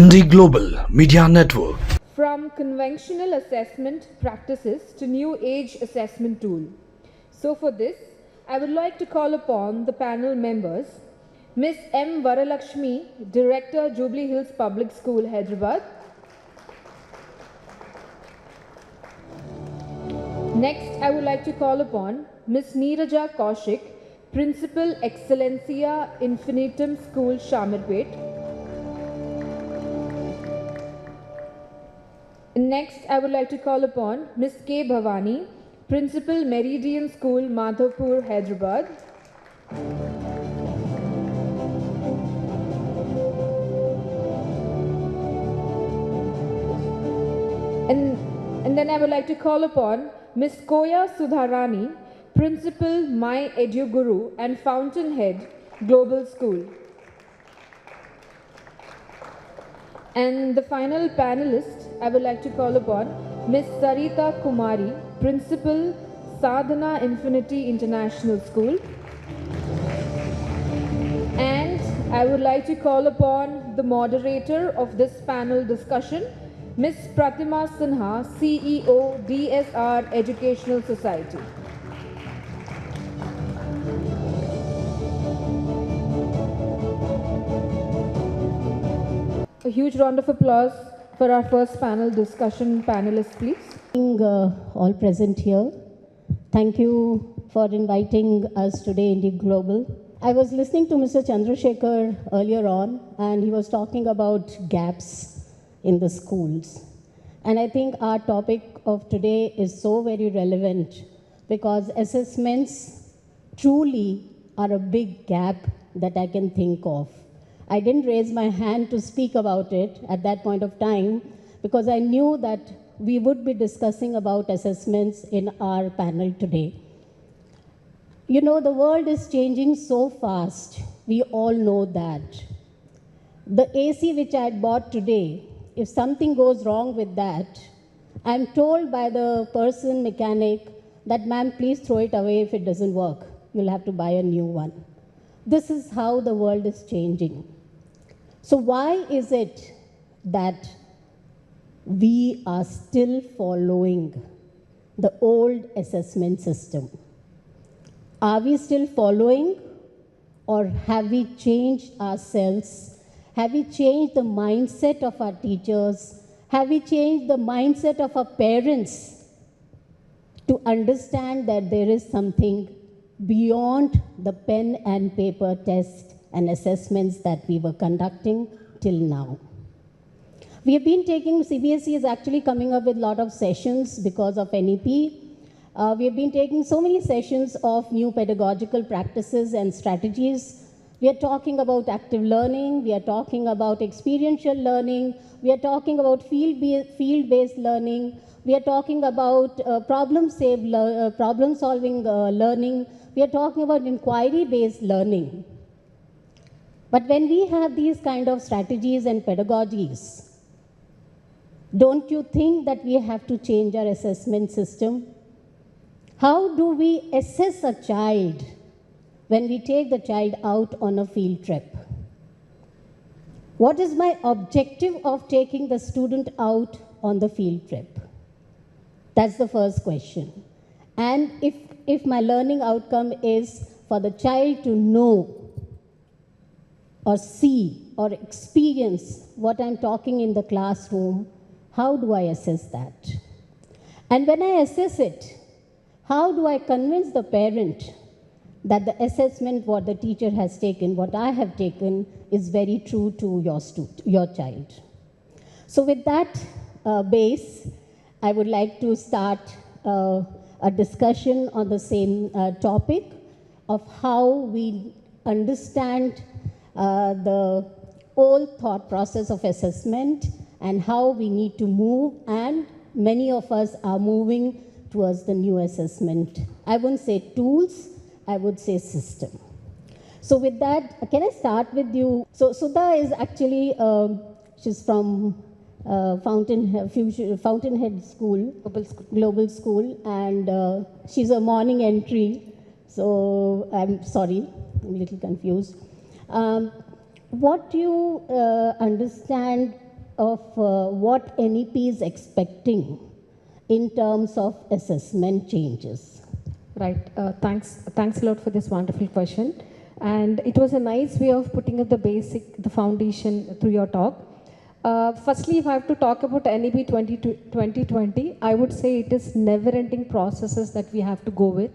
IndiGlobal Media Network. From conventional assessment practices to new age assessment tool. So for this, I would like to call upon the panel members, Ms. M. Varalakshmi, Director, Jubilee Hills Public School, Hyderabad. Next, I would like to call upon Ms. Neeraja Kaushik, Principal Excellencia Infinitum School, Shamirpet. Next, I would like to call upon Ms. K. Bhavani, Principal Meridian School, Madhavpur, Hyderabad. And then I would like to call upon Ms. Koya Sudharani, Principal My Edu Guru and Fountainhead Global School. And the final panelist, I would like to call upon Ms. Sarita Kumari, Principal Sadhana Infinity International School. And I would like to call upon the moderator of this panel discussion, Ms. Pratima Sinha, CEO, DSR Educational Society. A huge round of applause for our first panel discussion panelists, please. All present here. Thank you for inviting us today, IndiGlobal. I was listening to Mr. Chandrasekhar earlier on, and he was talking about gaps in the schools. And I think our topic of today is so very relevant because assessments truly are a big gap that I can think of. I didn't raise my hand to speak about it at that point of time because I knew that we would be discussing about assessments in our panel today. You know, the world is changing so fast. We all know that. The AC which I had bought today, if something goes wrong with that, I'm told by the person mechanic that, ma'am, please throw it away if it doesn't work. You'll have to buy a new one. This is how the world is changing. So why is it that we are still following the old assessment system? Are we still following, or have we changed ourselves? Have we changed the mindset of our teachers? Have we changed the mindset of our parents to understand that there is something beyond the pen and paper test and assessments that we were conducting till now? We have been taking, CBSE is actually coming up with a lot of sessions because of NEP. We have been taking so many sessions of new pedagogical practices and strategies. We are talking about active learning, we are talking about experiential learning, we are talking about field-based learning, we are talking about problem-solving learning, we are talking about inquiry-based learning. But when we have these kind of strategies and pedagogies, don't you think that we have to change our assessment system? How do we assess a child when we take the child out on a field trip? What is my objective of taking the student out on the field trip? That's the first question. And if my learning outcome is for the child to know or see or experience what I'm talking in the classroom, how do I assess that? And when I assess it, how do I convince the parent that the assessment what the teacher has taken, what I have taken, is very true to your child? So with that base, I would like to start a discussion on the same topic of how we understand the old thought process of assessment and how we need to move, and many of us are moving towards the new assessment. I wouldn't say tools, I would say system. So with that, can I start with you? So Sudha is actually, she's from Fountainhead School, Global School, and she's a morning entry. So I'm sorry, I'm a little confused. What do you understand of what NEP is expecting in terms of assessment changes? Right. Thanks a lot for this wonderful question. And it was a nice way of putting up the foundation through your talk. Firstly, if I have to talk about NEP 2020, I would say it is never-ending processes that we have to go with.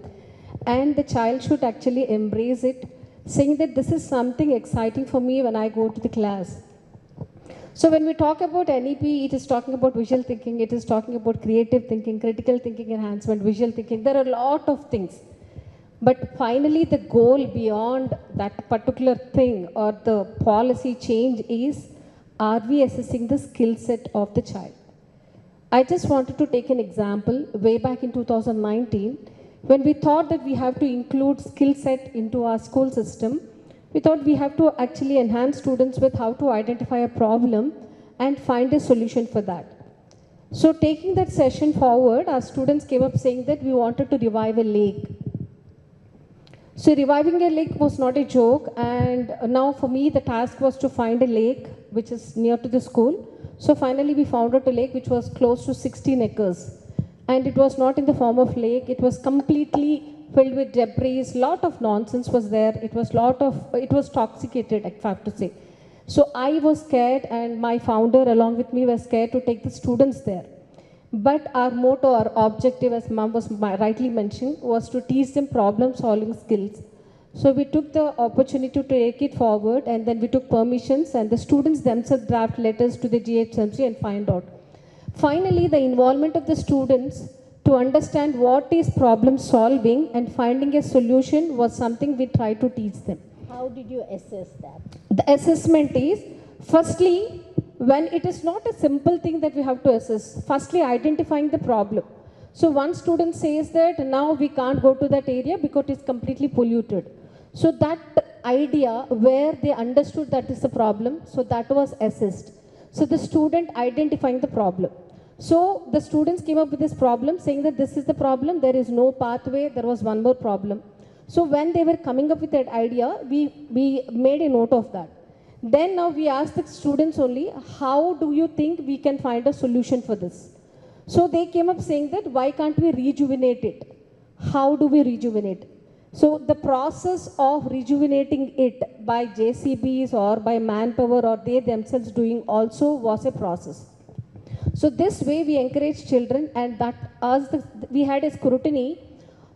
And the child should actually embrace it, saying that this is something exciting for me when I go to the class. So when we talk about NEP, it is talking about visual thinking, it is talking about creative thinking, critical thinking enhancement, visual thinking. There are a lot of things. But finally, the goal beyond that particular thing or the policy change is, are we assessing the skill set of the child? I just wanted to take an example. Way back in 2019, when we thought that we have to include skill set into our school system, we thought we have to actually enhance students with how to identify a problem and find a solution for that. So taking that session forward, our students came up saying that we wanted to revive a lake. So reviving a lake was not a joke, and now for me the task was to find a lake which is near to the school. So finally we found out a lake which was close to 16 acres. And it was not in the form of lake, it was completely filled with debris, lot of nonsense was there, it was toxicated, I have to say. So I was scared, and my founder along with me was scared to take the students there. But our motto, our objective, as ma'am was rightly mentioned, was to teach them problem solving skills. So we took the opportunity to take it forward, and then we took permissions, and the students themselves draft letters to the GHMC and find out. Finally, the involvement of the students to understand what is problem solving and finding a solution was something we tried to teach them. How did you assess that? The assessment is, firstly, when it is not a simple thing that we have to assess, firstly identifying the problem. So one student says that now we can't go to that area because it's completely polluted. So that idea where they understood that is the problem, so that was assessed. So the student identifying the problem. So the students came up with this problem saying that this is the problem, there is no pathway, there was one more problem. So when they were coming up with that idea, we made a note of that. Then now we asked the students only, how do you think we can find a solution for this? So they came up saying that why can't we rejuvenate it? How do we rejuvenate it? So the process of rejuvenating it by JCBs or by manpower or they themselves doing also was a process. So this way we encourage children, and that we had a scrutiny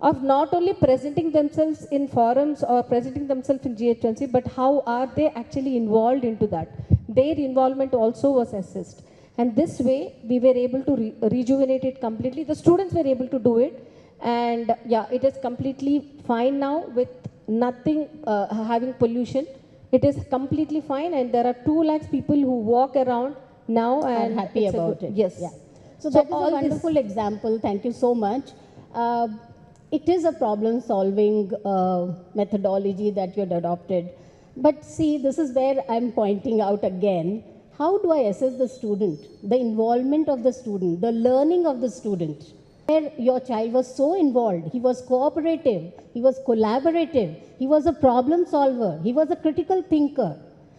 of not only presenting themselves in forums or presenting themselves in GHNC, but how are they actually involved into that. Their involvement also was assessed. And this way we were able to rejuvenate it completely. The students were able to do it. And yeah, it is completely fine now with nothing having pollution. It is completely fine, and there are 2 lakhs people who walk around now and are happy about it. Yes. Yeah. So that is a wonderful example. Thank you so much. It is a problem-solving methodology that you had adopted. But see, this is where I'm pointing out again. How do I assess the student? The involvement of the student, the learning of the student. Where your child was so involved, he was cooperative, he was collaborative, he was a problem solver, he was a critical thinker.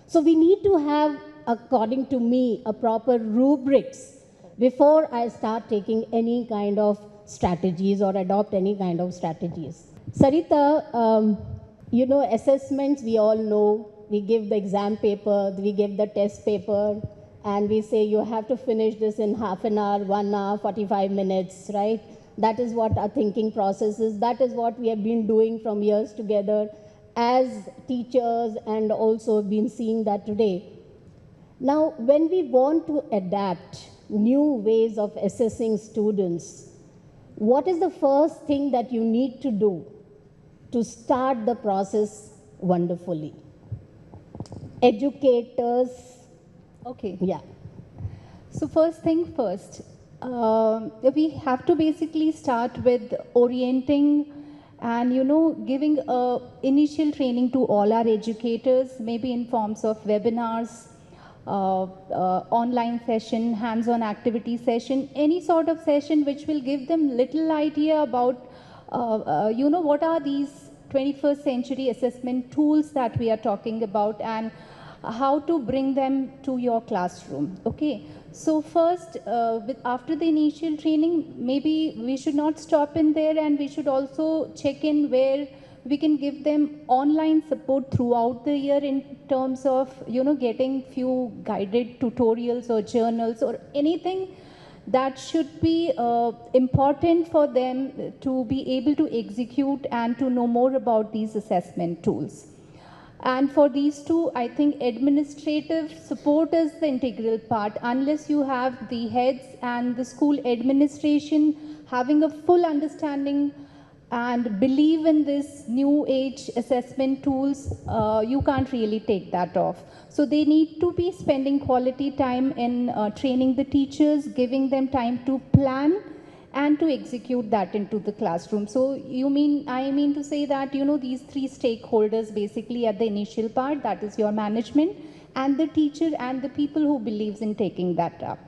So we need to have, according to me, a proper rubrics before I start taking any kind of strategies or adopt any kind of strategies. Sarita, you know, assessments, we all know, we give the exam paper, we give the test paper, and we say you have to finish this in half an hour, 1 hour, 45 minutes, right? That is what our thinking process is. That is what we have been doing from years together as teachers, and also been seeing that today. Now, when we want to adapt new ways of assessing students, what is the first thing that you need to do to start the process wonderfully? Educators. Okay. Yeah. So first thing first, we have to basically start with orienting and, you know, giving initial training to all our educators, maybe in forms of webinars, online session, hands-on activity session, any sort of session which will give them little idea about, you know, what are these 21st century assessment tools that we are talking about, and how to bring them to your classroom. Okay, so first, after the initial training, maybe we should not stop in there, and we should also check in where we can give them online support throughout the year in terms of, getting few guided tutorials or journals or anything that should be important for them to be able to execute and to know more about these assessment tools. And for these two, I think administrative support is the integral part. Unless you have the heads and the school administration having a full understanding and believe in this new age assessment tools, you can't really take that off. So they need to be spending quality time in training the teachers, giving them time to plan and to execute that into the classroom. So I mean to say that, these three stakeholders basically at the initial part, that is your management and the teacher and the people who believes in taking that up.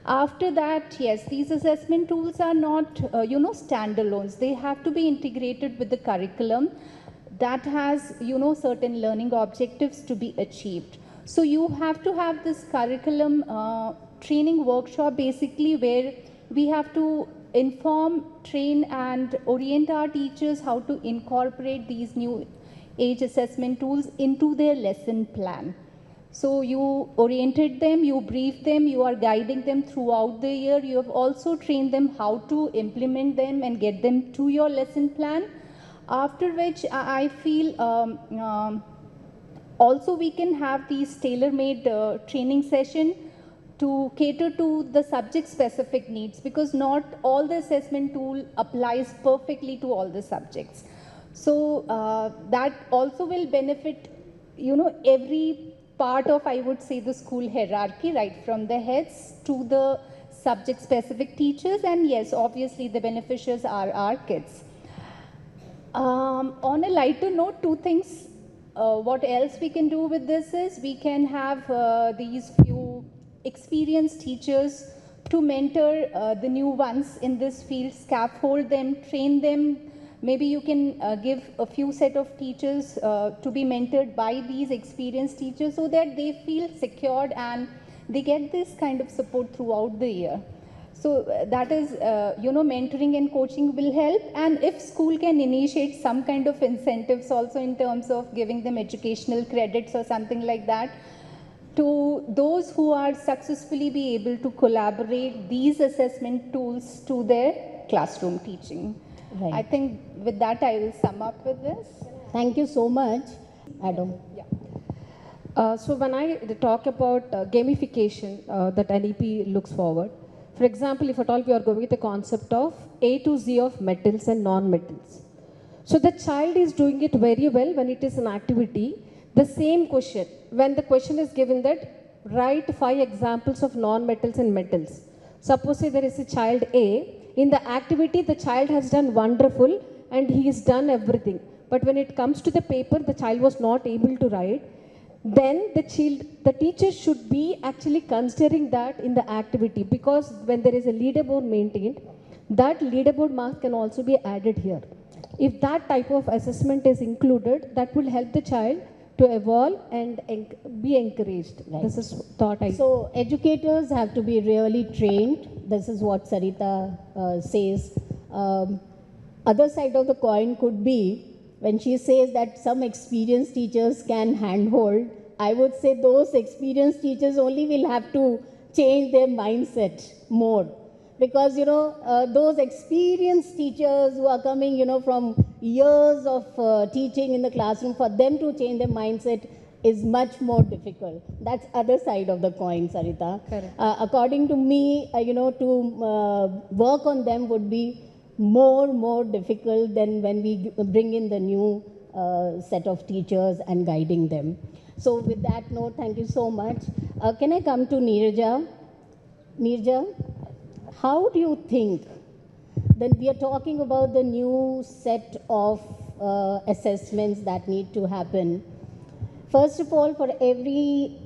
After that, yes, these assessment tools are not, standalones. They have to be integrated with the curriculum that has, certain learning objectives to be achieved. So you have to have this curriculum training workshop basically where we have to inform, train and orient our teachers how to incorporate these new age assessment tools into their lesson plan. So you oriented them, you briefed them, you are guiding them throughout the year. You have also trained them how to implement them and get them to your lesson plan. After which I feel also we can have these tailor-made training session to cater to the subject-specific needs, because not all the assessment tool applies perfectly to all the subjects. So that also will benefit, every part of, I would say, the school hierarchy, right from the heads to the subject-specific teachers, and yes, obviously the beneficiaries are our kids. On a lighter note, two things. What else we can do with this is we can have these few experienced teachers to mentor the new ones in this field, scaffold them, train them. Maybe you can give a few set of teachers to be mentored by these experienced teachers so that they feel secured and they get this kind of support throughout the year. So that is, mentoring and coaching will help. And if school can initiate some kind of incentives also in terms of giving them educational credits or something like that, to those who are successfully be able to collaborate these assessment tools to their classroom teaching. Right. I think with that I will sum up with this. Thank you so much, Adam. Yeah. So when I talk about gamification that NEP looks forward, for example, if at all we are going with the concept of A to Z of metals and non-metals. So the child is doing it very well when it is an activity. The same question, when the question is given that write 5 examples of non-metals and metals. Suppose say there is a child A, in the activity the child has done wonderful and he has done everything. But when it comes to the paper, the child was not able to write. Then the teacher should be actually considering that in the activity, because when there is a leaderboard maintained, that leaderboard mark can also be added here. If that type of assessment is included, that will help the child to evolve and be encouraged. Right. This is thought I... So educators have to be really trained. This is what Sarita says. Other side of the coin could be when she says that some experienced teachers can handhold. I would say those experienced teachers only will have to change their mindset more. Because, those experienced teachers who are coming, from years of teaching in the classroom, for them to change their mindset is much more difficult. That's other side of the coin, Sarita. Correct. According to me, to work on them would be more difficult than when we bring in the new set of teachers and guiding them. So with that note, thank you so much. Can I come to Neeraja? Neeraja, how do you think that we are talking about the new set of assessments that need to happen? First of all, for every,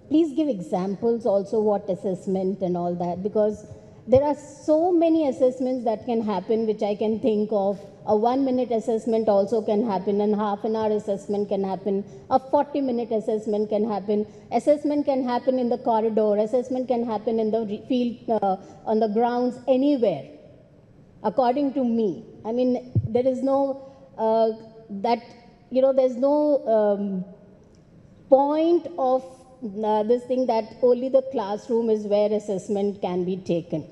please give examples also what assessment and all that, because there are so many assessments that can happen which I can think of A 1-minute assessment also can happen, and half an hour assessment can happen. A 40-minute assessment can happen. Assessment can happen in the corridor. Assessment can happen in the field, on the grounds, anywhere. According to me, I mean, there is no there's no point of this thing that only the classroom is where assessment can be taken,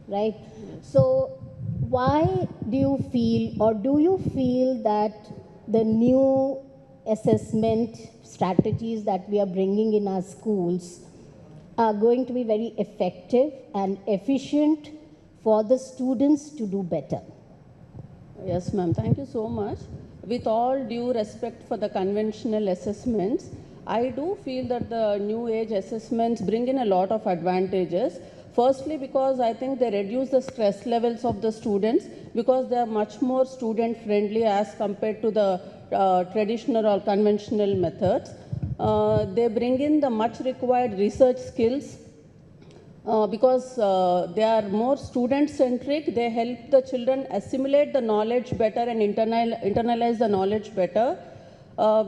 right? So why do you feel, or do you feel that the new assessment strategies that we are bringing in our schools are going to be very effective and efficient for the students to do better? Yes, ma'am. Thank you so much. With all due respect for the conventional assessments, I do feel that the new age assessments bring in a lot of advantages. Firstly, because I think they reduce the stress levels of the students, because they are much more student friendly as compared to the traditional or conventional methods. They bring in the much required research skills, because they are more student centric. They help the children assimilate the knowledge better and internalize the knowledge better.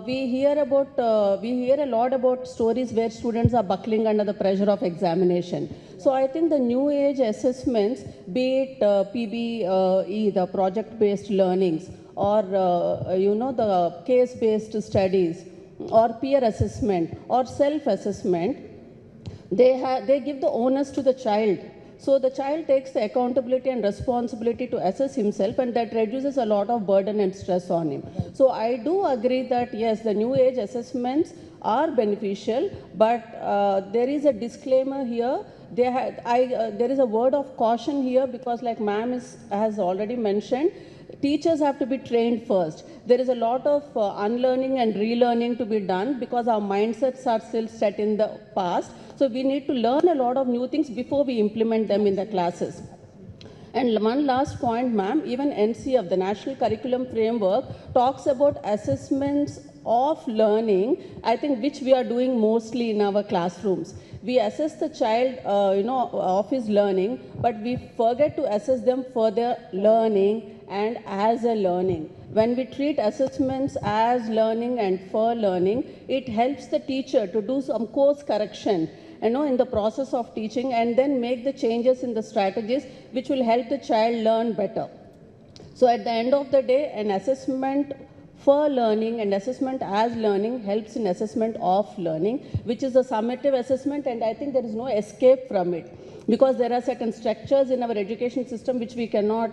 We hear a lot about stories where students are buckling under the pressure of examination. So I think the new age assessments, be it PBE, the project based learnings, or the case based studies, or peer assessment, or self assessment, they give the onus to the child. So the child takes the accountability and responsibility to assess himself, and that reduces a lot of burden and stress on him. So I do agree that yes, the new age assessments are beneficial, but there is a disclaimer here. There is a word of caution here, because like ma'am has already mentioned, teachers have to be trained first. There is a lot of unlearning and relearning to be done, because our mindsets are still set in the past. So we need to learn a lot of new things before we implement them in the classes. And one last point, ma'am, even NCF, the National Curriculum Framework, talks about assessments of learning, I think, which we are doing mostly in our classrooms. We assess the child, of his learning, but we forget to assess them for their learning and as a learning. When we treat assessments as learning and for learning, it helps the teacher to do some course correction, in the process of teaching, and then make the changes in the strategies which will help the child learn better. So at the end of the day, an assessment for learning and assessment as learning helps in assessment of learning, which is a summative assessment, and I think there is no escape from it, because there are certain structures in our education system which we cannot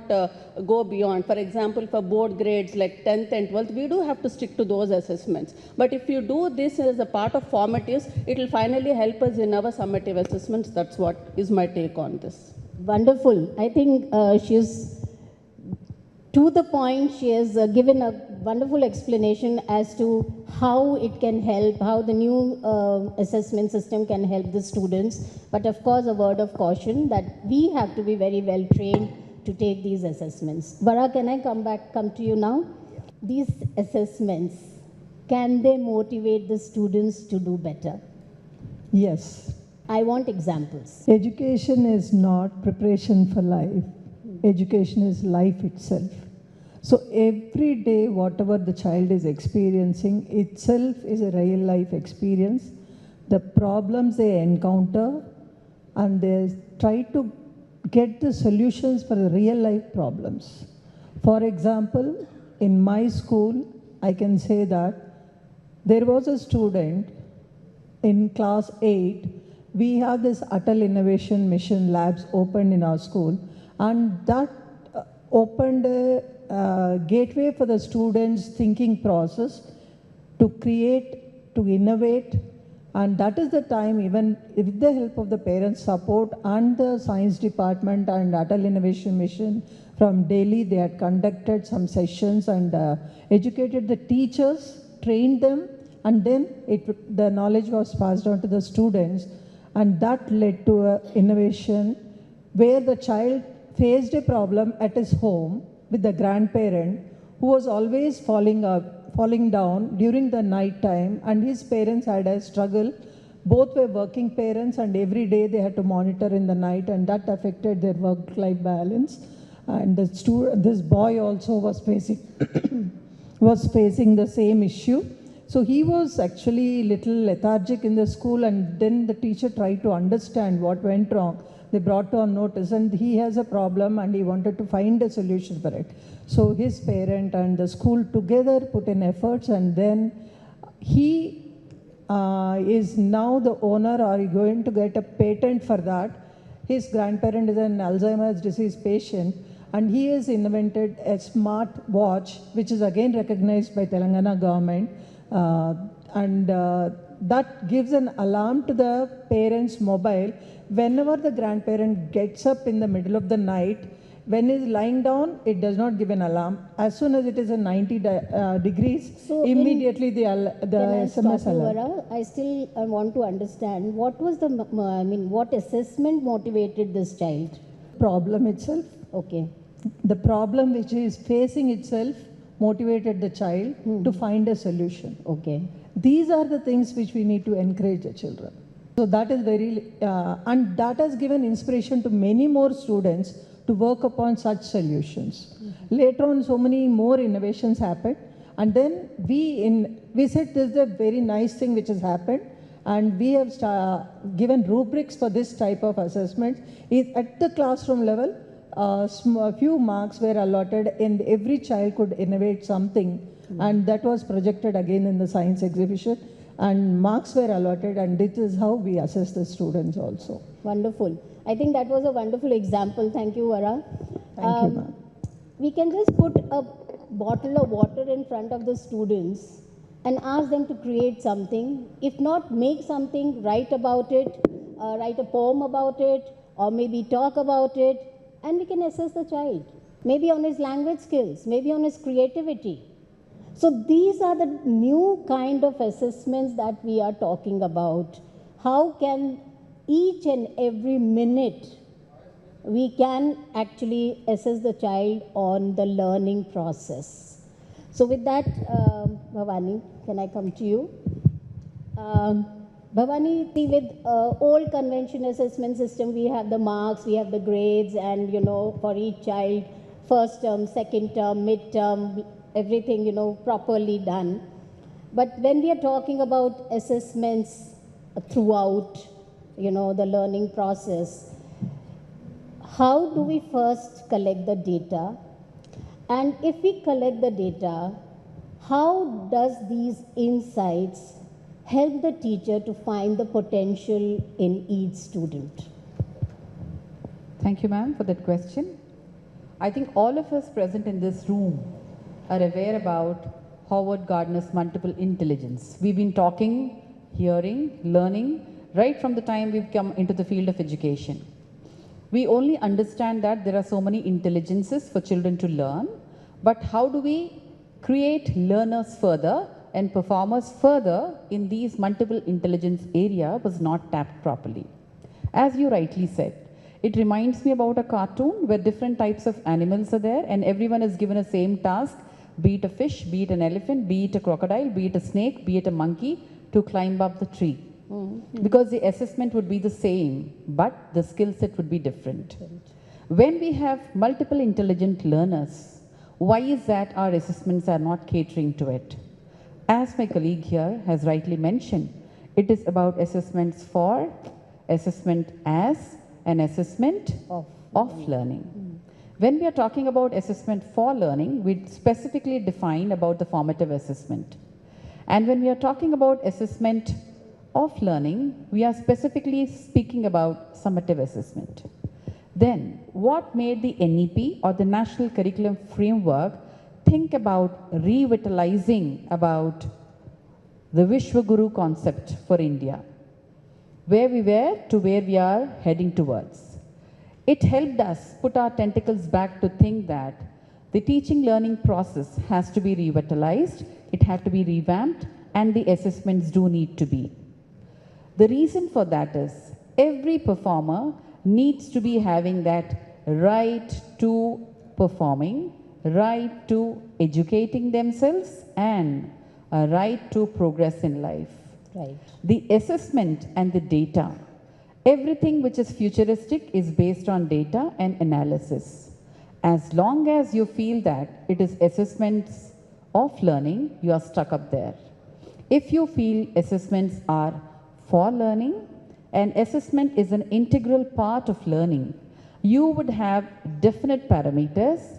go beyond. For example, for board grades like 10th and 12th, we do have to stick to those assessments. But if you do this as a part of formatives, it will finally help us in our summative assessments. That's what is my take on this. Wonderful. I think she's to the point. She has given a wonderful explanation as to how it can help, how the new assessment system can help the students. But of course, a word of caution that we have to be very well trained to take these assessments. Vara, can I come to you now? These assessments, can they motivate the students to do better? Yes. I want examples. Education is not preparation for life. Education is life itself. So every day, whatever the child is experiencing itself is a real life experience. The problems they encounter, and they try to get the solutions for the real life problems. For example, in my school, I can say that there was a student in class 8. We have this Atal Innovation Mission labs opened in our school, and that opened a gateway for the students' thinking process to create, to innovate, and that is the time, even with the help of the parents' support and the science department and Atal Innovation Mission from Delhi, they had conducted some sessions and educated the teachers, trained them, and then the knowledge was passed on to the students, and that led to an innovation where the child faced a problem at his home with the grandparent who was always falling down during the night time, and his parents had a struggle. Both were working parents, and every day they had to monitor in the night, and that affected their work-life balance. and this boy also was facing was facing the same issue. So he was actually little lethargic in the school, and then the teacher tried to understand what went wrong. They brought to our notice, and he has a problem and he wanted to find a solution for it. So his parent and the school together put in efforts, and then he is now the owner, or going to get a patent for that. His grandparent is an Alzheimer's disease patient, and he has invented a smart watch, which is again recognized by Telangana government, that gives an alarm to the parent's mobile whenever the grandparent gets up in the middle of the night. When he is lying down, it does not give an alarm. As soon as it is a 90 degrees, So immediately the Can I SMS stop you, alert. Vara? I want to understand what was the, what assessment motivated this child? Problem itself, Okay. the problem which is facing itself motivated the child to find a solution. Okay. These are the things which we need to encourage the children. So that is very, and that has given inspiration to many more students to work upon such solutions. Later on, so many more innovations happened, and then we said this is a very nice thing which has happened, and we have given rubrics for this type of assessment. At the classroom level, a few marks were allotted, and every child could innovate something, and that was projected again in the science exhibition, and marks were allotted, and this is how we assess the students also. Wonderful. I think that was a wonderful example. Thank you, Vara. Thank you, ma'am. We can just put a bottle of water in front of the students and ask them to create something. If not, make something, write about it, write a poem about it, or maybe talk about it, and we can assess the child. Maybe on his language skills, maybe on his creativity. So these are the new kind of assessments that we are talking about. How can each and every minute we can actually assess the child on the learning process. So with that, Bhavani, can I come to you? Bhavani, see, with old convention assessment system, we have the marks, we have the grades, and for each child, first term, second term, mid-term, everything properly done. But when we are talking about assessments throughout the learning process, how do we first collect the data? And if we collect the data, how does these insights help the teacher to find the potential in each student? Thank you, ma'am, for that question. I think all of us present in this room are aware about Howard Gardner's multiple intelligence. We've been talking, hearing, learning, right from the time we've come into the field of education. We only understand that there are so many intelligences for children to learn, but how do we create learners further and performers further in these multiple intelligence area was not tapped properly. As you rightly said, it reminds me about a cartoon where different types of animals are there and everyone is given a same task, be it a fish, be it an elephant, be it a crocodile, be it a snake, be it a monkey, to climb up the tree. Because the assessment would be the same, but the skill set would be different. When we have multiple intelligent learners, why is that our assessments are not catering to it? As my colleague here has rightly mentioned, it is about assessments for, assessment as, and assessment of learning. When we are talking about assessment for learning, we specifically define about the formative assessment. And when we are talking about assessment of learning, we are specifically speaking about summative assessment. Then, what made the NEP or the National Curriculum Framework think about revitalizing about the Vishwaguru concept for India? Where we were to where we are heading towards. It helped us put our tentacles back to think that the teaching learning process has to be revitalized, it had to be revamped, and the assessments do need to be. The reason for that is every performer needs to be having that right to performing, right to educating themselves, and a right to progress in life. Right. The assessment and the data, everything which is futuristic is based on data and analysis. As long as you feel that it is assessments of learning, you are stuck up there. If you feel assessments are for learning and assessment is an integral part of learning, you would have definite parameters,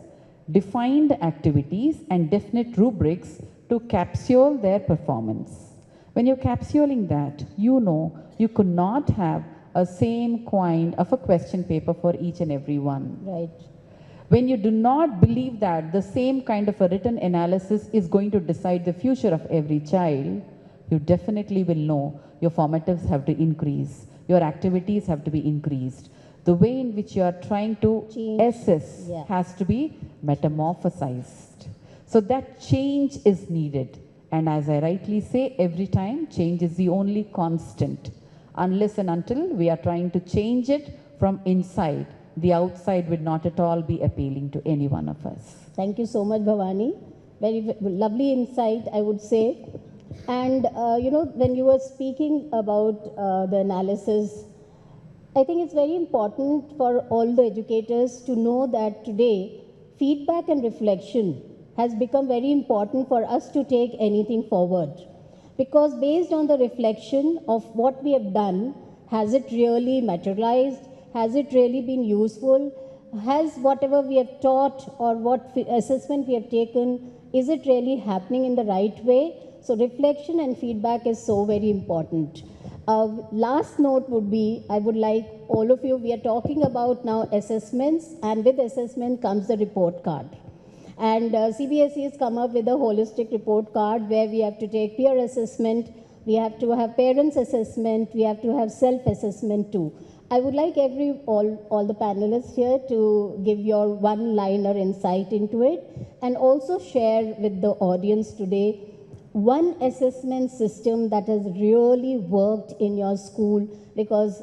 defined activities and definite rubrics to capsule their performance. When you're capsuling that, you know you could not have a same kind of a question paper for each and every one. Right. When you do not believe that the same kind of a written analysis is going to decide the future of every child, you definitely will know your formatives have to increase, your activities have to be increased. The way in which you are trying to assess has to be metamorphosized. So that change is needed. And as I rightly say, every time change is the only constant. Unless and until we are trying to change it from inside, the outside would not at all be appealing to any one of us. Thank you so much, Bhavani. Very lovely insight, I would say. And, when you were speaking about the analysis, I think it's very important for all the educators to know that today, feedback and reflection has become very important for us to take anything forward. Because based on the reflection of what we have done, has it really materialized? Has it really been useful? Has whatever we have taught or what assessment we have taken, is it really happening in the right way? So reflection and feedback is so very important. Last note would be, I would like all of you, we are talking about now assessments, and with assessment comes the report card. And CBSE has come up with a holistic report card where we have to take peer assessment, we have to have parents assessment, we have to have self-assessment too. I would like all the panelists here to give your one-liner insight into it and also share with the audience today one assessment system that has really worked in your school, because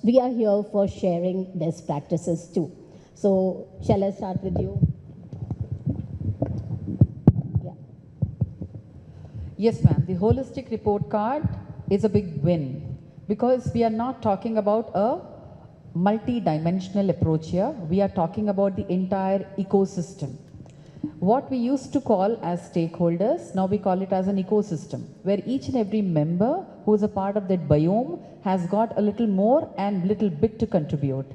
we are here for sharing best practices too. So shall I start with you? Yeah. Yes, ma'am. The holistic report card is a big win because we are not talking about a multi-dimensional approach here. We are talking about the entire ecosystem. What we used to call as stakeholders, now we call it as an ecosystem, where each and every member who is a part of that biome has got a little more and little bit to contribute.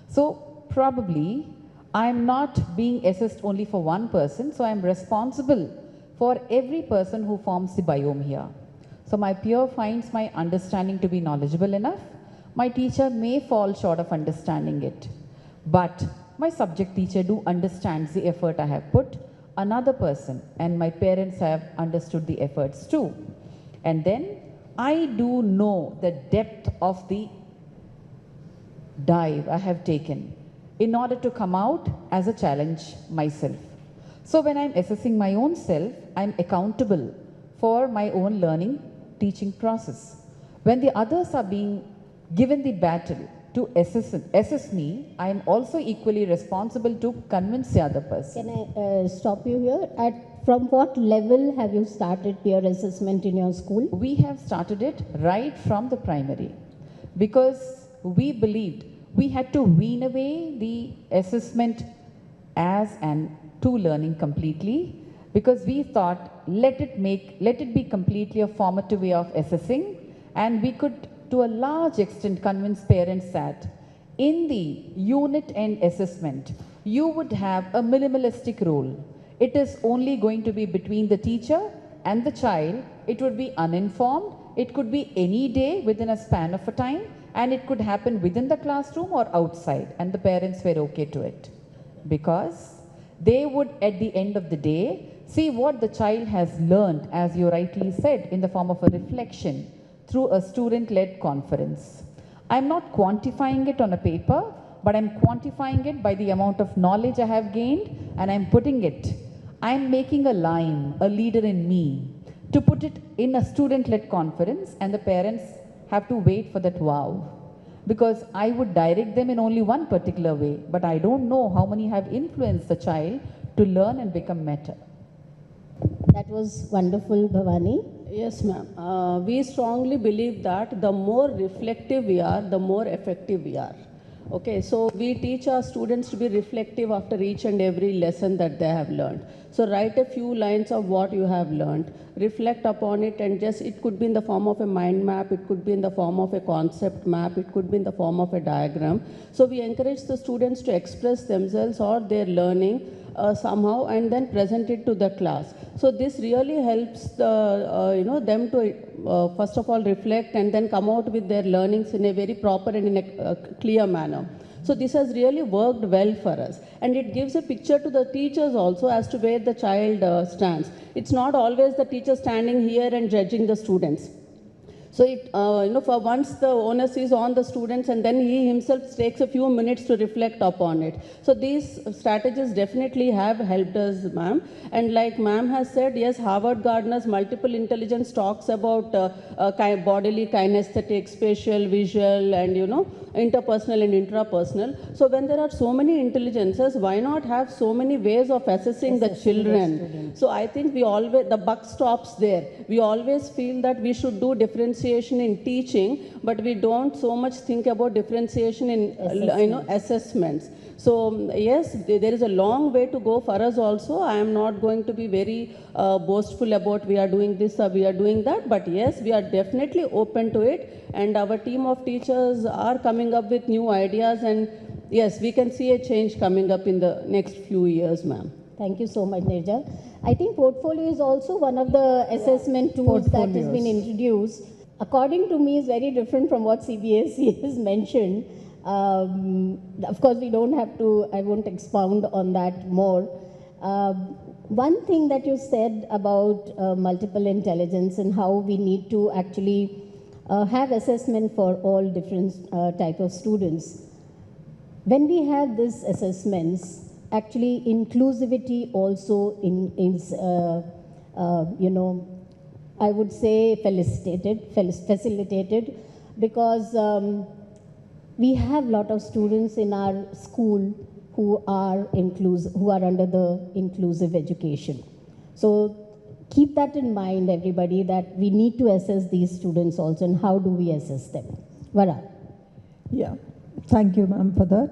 So probably I'm not being assessed only for one person, so I'm responsible for every person who forms the biome here. So my peer finds my understanding to be knowledgeable enough. My teacher may fall short of understanding it, but my subject teacher understands the effort I have put. Another person and my parents have understood the efforts too. And then I do know the depth of the dive I have taken in order to come out as a challenge myself. So when I'm assessing my own self, I'm accountable for my own learning, teaching process. When the others are being given the battle to assess me, I am also equally responsible to convince the other person. Can I stop you here? From what level have you started peer assessment in your school? We have started it right from the primary because we believed we had to wean away the assessment as and to learning completely, because we thought let it be completely a formative way of assessing, and we could to a large extent convince parents that in the unit end assessment, you would have a minimalistic role. It is only going to be between the teacher and the child. It would be uninformed. It could be any day within a span of a time, and it could happen within the classroom or outside, and the parents were okay to it because they would at the end of the day see what the child has learned, as you rightly said, in the form of a reflection through a student-led conference. I'm not quantifying it on a paper, but I'm quantifying it by the amount of knowledge I have gained, and I'm putting it. I'm making a line, a leader in me, to put it in a student-led conference, and the parents have to wait for that wow. Because I would direct them in only one particular way, but I don't know how many have influenced the child to learn and become better. That was wonderful, Bhavani. Yes, ma'am. We strongly believe that the more reflective we are, the more effective we are. Okay, so we teach our students to be reflective after each and every lesson that they have learned. So write a few lines of what you have learned, reflect upon it, and just, it could be in the form of a mind map, it could be in the form of a concept map, it could be in the form of a diagram. So we encourage the students to express themselves or their learning somehow and then present it to the class. So this really helps them to first of all reflect and then come out with their learnings in a very proper and in a clear manner. So this has really worked well for us, and it gives a picture to the teachers also as to where the child stands. It's not always the teacher standing here and judging the students. So it, for once the onus is on the students, and then he himself takes a few minutes to reflect upon it. So these strategies definitely have helped us, ma'am. And like ma'am has said, yes, Harvard Gardner's multiple intelligence talks about bodily, kinesthetic, spatial, visual, and interpersonal and intrapersonal. So when there are so many intelligences, why not have so many ways of assessing the children? So I think the buck stops there. We always feel that we should do differentiation in teaching, but we don't so much think about differentiation in assessments. So yes, there is a long way to go for us also. I am not going to be very boastful about we are doing this or we are doing that, but yes, we are definitely open to it, and our team of teachers are coming up with new ideas, and yes, we can see a change coming up in the next few years, ma'am. Thank you so much, Nirja. I think portfolio is also one of the assessment tools that has been introduced. According to me, is very different from what CBSE has mentioned. Of course, we don't have to, I won't expound on that more. One thing that you said about multiple intelligence and how we need to actually have assessment for all different type of students. When we have these assessments, actually inclusivity also is, I would say facilitated, because we have a lot of students in our school who are under the inclusive education. So keep that in mind, everybody, that we need to assess these students also, and how do we assess them? Vara. Yeah, thank you, ma'am, for that.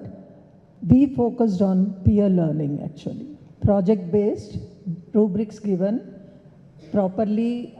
We focused on peer learning, actually. Project-based, rubrics given, properly,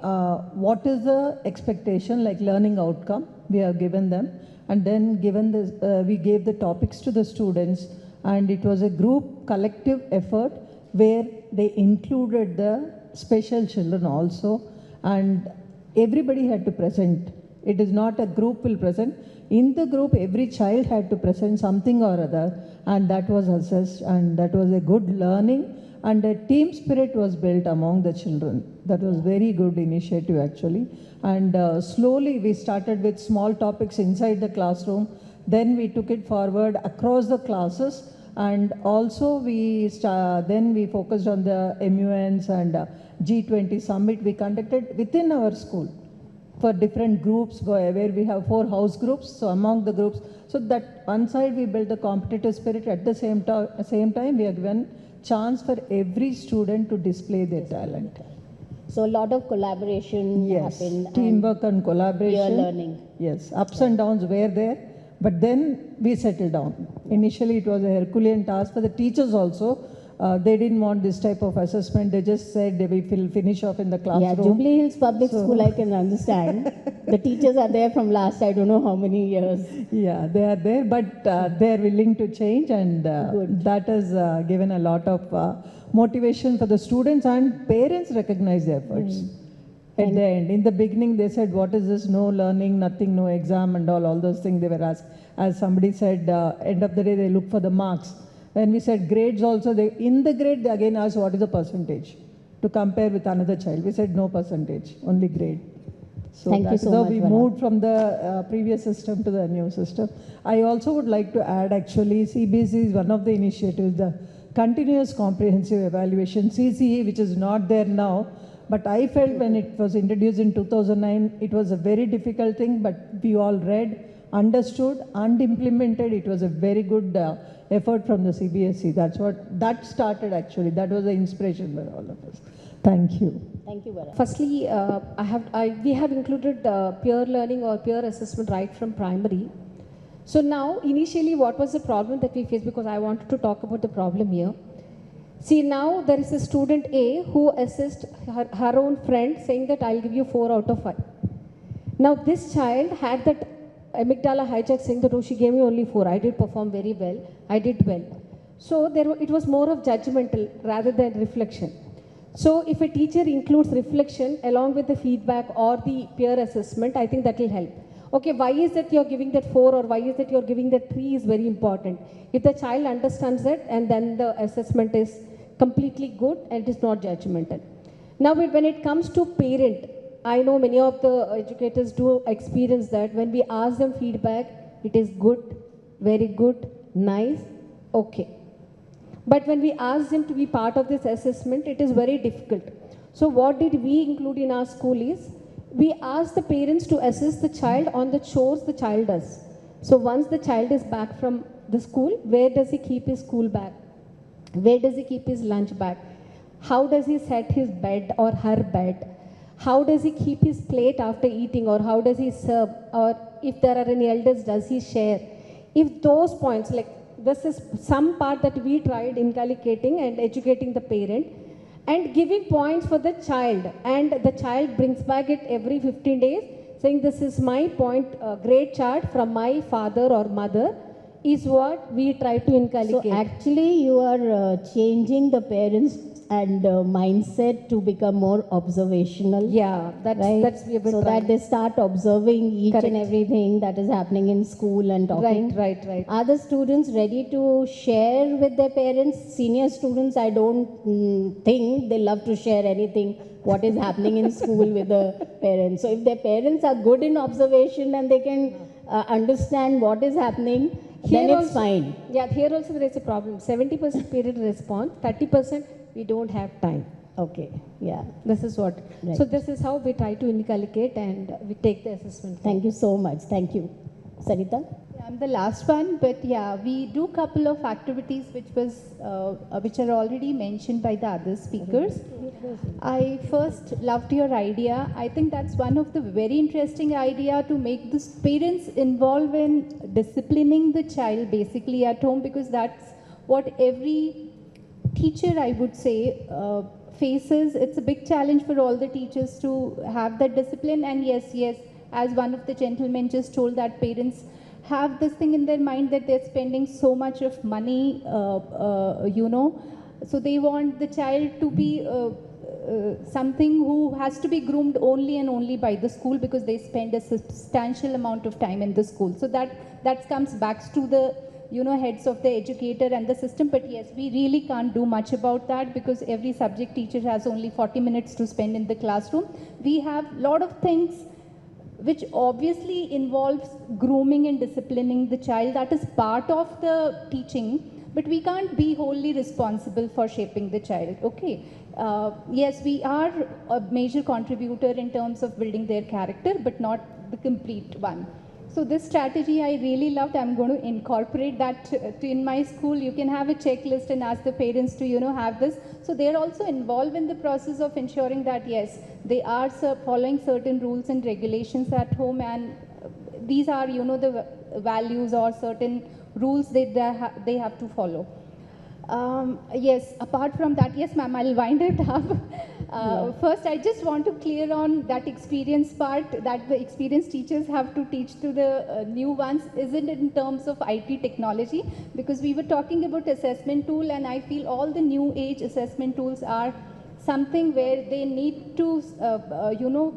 what is the expectation, like learning outcome, we have given them, and then we gave the topics to the students, and it was a group collective effort where they included the special children also, and everybody had to present. It is not a group will present. In the group, every child had to present something or other, and that was assessed, and that was a good learning, and a team spirit was built among the children. That was very good initiative, actually. And slowly we started with small topics inside the classroom. Then we took it forward across the classes, and also then we focused on the MUNs and G20 summit we conducted within our school for different groups where we have 4 house groups. So among the groups, so that one side we built the competitive spirit, at the same time we have given chance for every student to display their talent. So a lot of collaboration happened. Teamwork and collaboration. Peer learning. Yes, ups and downs were there, but then we settled down. Initially it was a Herculean task for the teachers also. They didn't want this type of assessment. They just said they will finish off in the classroom. Yeah, Jubilee Hills Public School, I can understand. The teachers are there from last, I don't know how many years. Yeah, they are there, but they are willing to change, and that has given a lot of motivation for the students, and parents recognize the efforts. At the end, in the beginning, they said, what is this? No learning, nothing, no exam, and all those things they were asked. As somebody said, end of the day, they look for the marks. When we said grades also, in the grade, they again asked what is the percentage to compare with another child. We said no percentage, only grade. So that's how we moved from the previous system to the new system. I also would like to add, actually, CBSE is one of the initiatives, the Continuous Comprehensive Evaluation, CCE, which is not there now. But I felt when it was introduced in 2009, it was a very difficult thing, but we all read, understood, and implemented. It was a very good effort from the CBSE. That started, actually. That was the inspiration for all of us. Thank you. Thank you, Vara. Firstly, we have included peer learning or peer assessment right from primary. So now, initially, what was the problem that we faced? Because I wanted to talk about the problem here. See, now there is a student A who assessed her own friend saying that I'll give you 4 out of 5. Now, this child had that amygdala hijack saying that, oh, she gave me only 4. I did perform very well. I did well. So it was more of judgmental rather than reflection. So if a teacher includes reflection along with the feedback or the peer assessment, I think that will help. Okay, why is that you're giving that 4 or why is that you're giving that 3 is very important. If the child understands it and then the assessment is completely good and it is not judgmental. Now, when it comes to parent, I know many of the educators do experience that when we ask them feedback, it is good, very good, nice, okay. But when we ask them to be part of this assessment, it is very difficult. So what did we include in our school is, we ask the parents to assess the child on the chores the child does. So once the child is back from the school, where does he keep his school bag? Where does he keep his lunch bag? How does he set his bed or her bed? How does he keep his plate after eating, or how does he serve? Or if there are any elders, does he share? If those points, like this is some part that we tried inculcating and educating the parent and giving points for the child, and the child brings back it every 15 days saying this is my point, grade chart from my father or mother is what we try to inculcate. So actually you are changing the parents and mindset to become more observational. Yeah, that's we have been so trying. that they start observing each Correct. and everything that is happening in school and talking. Right. Are the students ready to share with their parents? Senior students, I don't think they love to share anything what is happening in school with the parents. So if their parents are good in observation and they can understand what is happening, then it's fine. Yeah, here also there is a problem. 70% parents respond, 30% we don't have time. Okay, yeah. This is what. Right. So this is how we try to inculcate and we take the assessment. Thank you so much. Thank you. Sarita? Yeah, I'm the last one, but yeah, we do couple of activities which are already mentioned by the other speakers. I first loved your idea. I think that's one of the very interesting idea to make the parents involved in disciplining the child basically at home, because that's what every teacher, I would say, faces. It's a big challenge for all the teachers to have that discipline. And yes, as one of the gentlemen just told, that parents have this thing in their mind that they're spending so much of money, so they want the child to be something who has to be groomed only and only by the school, because they spend a substantial amount of time in the school. So that comes back to the heads of the educator and the system. But yes, we really can't do much about that, because every subject teacher has only 40 minutes to spend in the classroom. We have a lot of things which obviously involves grooming and disciplining the child. That is part of the teaching, but we can't be wholly responsible for shaping the child. Okay. Yes, we are a major contributor in terms of building their character, but not the complete one. So this strategy I really loved. I'm going to incorporate that in my school. You can have a checklist and ask the parents to, have this. So they're also involved in the process of ensuring that, yes, they are following certain rules and regulations at home, and these are, the values or certain rules that they have to follow. Yes, apart from that, yes, ma'am, I'll wind it up. First, I just want to clear on that experience part, that the experienced teachers have to teach to the new ones, isn't in terms of IT technology, because we were talking about assessment tool, and I feel all the new age assessment tools are something where they need to,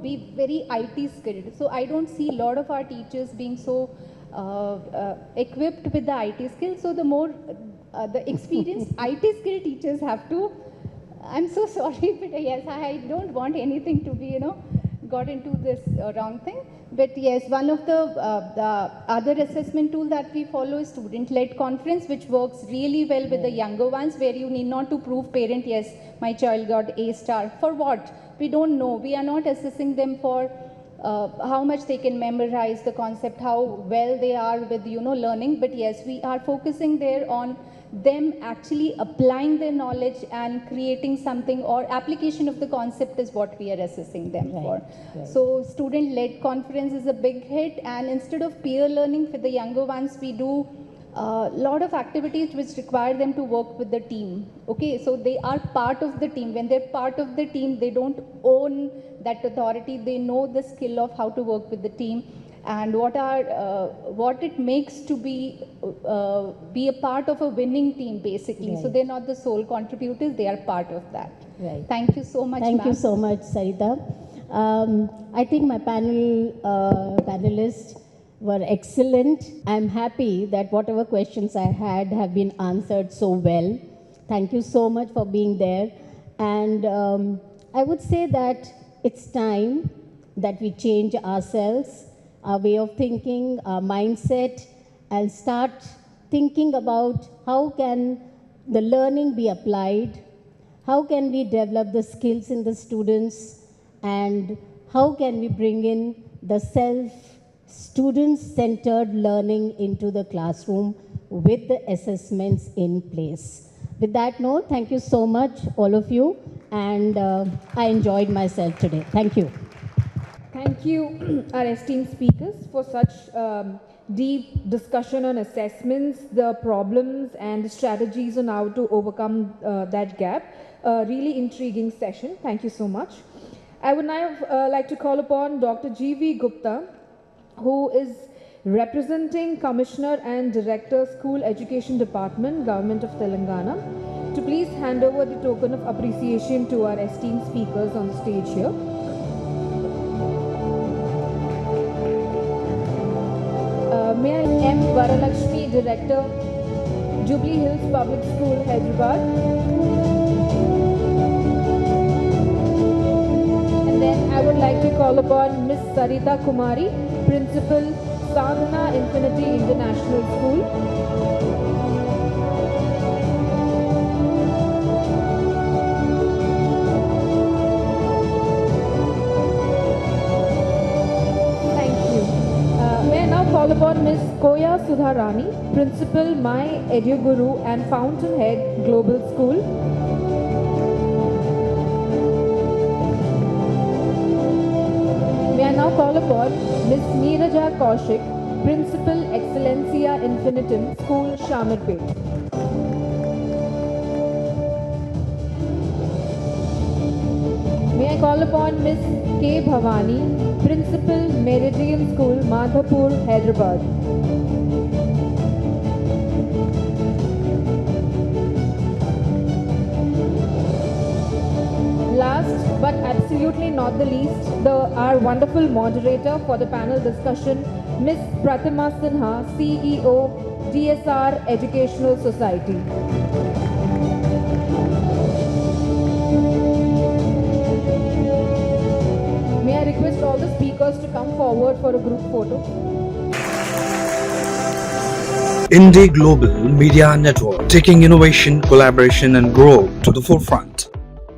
be very IT skilled. So I don't see a lot of our teachers being so equipped with the IT skills. So the more the experienced IT skilled teachers have to, I'm so sorry, but yes, I don't want anything to be, got into this wrong thing. But yes, one of the other assessment tool that we follow is student-led conference, which works really well with the younger ones, where you need not to prove parent, yes, my child got A star. For what? We don't know. We are not assessing them for how much they can memorize the concept, how well they are with, learning. But yes, we are focusing there on them actually applying their knowledge and creating something, or application of the concept is what we are assessing them for. So student-led conference is a big hit, and instead of peer learning for the younger ones, we do a lot of activities which require them to work with the team. Okay, so they are part of the team. When they're part of the team, they don't own that authority. They know the skill of how to work with the team, and what it makes to be a part of a winning team, basically. So they're not the sole contributors, they are part of that. Thank you so much. Thank you so much, Sarita. I think my panelists were excellent. I'm happy that whatever questions I had have been answered so well. Thank you so much for being there. And I would say that it's time that we change ourselves, our way of thinking, our mindset, and start thinking about how can the learning be applied, how can we develop the skills in the students, and how can we bring in the student-centered learning into the classroom with the assessments in place. With that note, thank you so much, all of you, and I enjoyed myself today. Thank you. Thank you, our esteemed speakers, for such deep discussion on assessments, the problems and the strategies on how to overcome that gap. Really intriguing session. Thank you so much. I would now like to call upon Dr. G.V. Gupta, who is representing Commissioner and Director, School Education Department, Government of Telangana, to please hand over the token of appreciation to our esteemed speakers on stage here. May I M. Varalakshmi, Director, Jubilee Hills Public School, Hyderabad. And then I would like to call upon Miss Sarita Kumari, Principal, Sadhana Infinity International School. Call upon Ms. Koya Sudharani, Principal, My EduGuru and Fountainhead Global School. May I now call upon Ms. Neeraja Kaushik, Principal, Excellencia Infinitum School, Shamirpet. May I call upon Ms. K. Bhavani, Principal, Meridian School, Madhapur, Hyderabad. Last but absolutely not the least, our wonderful moderator for the panel discussion, Ms. Pratima Sinha, CEO, DSR Educational Society. May I request all the speakers to come forward for a group photo. IndiGlobal Media Network, taking innovation, collaboration and growth to the forefront.